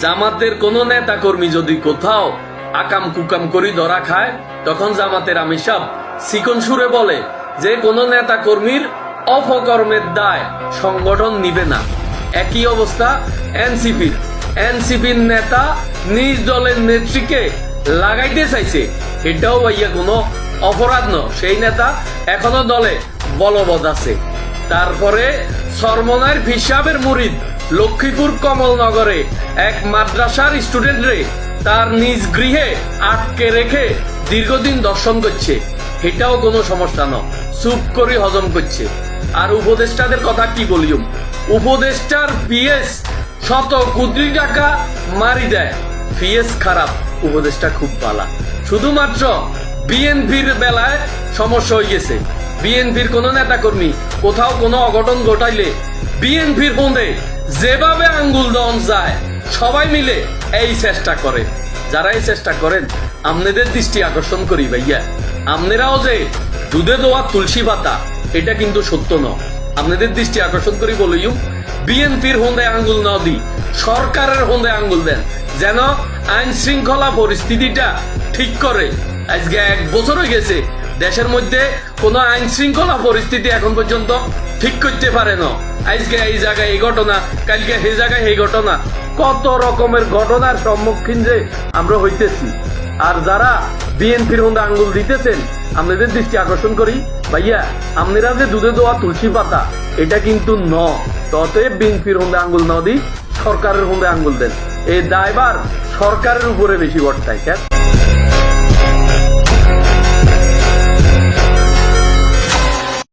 জামাতের কোন নেতা কর্মী যদি কোথাও আকাম কুকাম করি ধরা খায়, তখন জামাতের আমির সাহেব চিকন সুরে বলে যে কোন নেতা কর্মীর অপকর্মের দায় সংগঠন নিবে না। একই অবস্থা এনসিপির নেতা নিজ দলের নেত্রীকে লাগাইতে চাইছে, এটাও ভাইয়া কোনো অপরাধ ন, সেই নেতা এখনো দলে বলবৎ আছে। তারপরে সরমনার হিসাবের মুরিদ লক্ষ্মীপুর কমলনগরে এক মাদ্রাসার স্টুডেন্টরে তার নিজ গৃহে আটকে রেখে দীর্ঘদিন দর্শন করছে, এটাও কোনো সমস্যা ন, চুপ করে হজম করছে। আর উপদেষ্টাদের কথা কি বলিউম, উপদেষ্টার পিএস শত কোটি টাকা মারি দেয়, পিএস খারাপ, উপদেষ্টা খুব ভালো। শুধুমাত্র বিএনপির বেলায় সমস্যা হয়ে গেছে। বিএনপির কোন নেতা কর্মী কোথাও কোনো অঘটন ঘটাইলে বিএনপির ফোনে যেভাবে আঙ্গুল দেওয়া যায় সবাই মিলে এই চেষ্টা করে। যারা এই চেষ্টা করেন আপনাদের দৃষ্টি আকর্ষণ করি ভাইয়া, আপনারাও যে দুধে দেওয়া তুলসী পাতা এটা কিন্তু সত্য নয়। আপনাদের দৃষ্টি আকর্ষণ করি বলিও, বিএনপির হোন্দে আঙ্গুল না দি সরকারের হোন্দে আঙ্গুল দেন, যেন আইন শৃঙ্খলা পরিস্থিতিটা ঠিক করে। আজকে 1 বছর হয়ে গেছে দেশের মধ্যে কোন আইন শৃঙ্খলা পরিস্থিতি এখন পর্যন্ত ঠিক করতে পারে না। আজকে এই জায়গায় এই ঘটনা, কালকে সেই জায়গায় এই ঘটনা, কত রকমের ঘটনার সম্মুখীন যে আমরা হইতেছি। আর যারা বিএনপির হোন্দে আঙ্গুল দিতেছেন আপনাদের দৃষ্টি আকর্ষণ করি ভাইয়া, আপনারা যে দুধে দেওয়া তুলসী পাতা এটা কিন্তু ন, ততএব বিএনপির হোন্দে আঙ্গুল ন দি সরকারের হোন্দে আঙ্গুল দেন। এই দায়ভার সরকারের উপরে বেশি বর্তায়।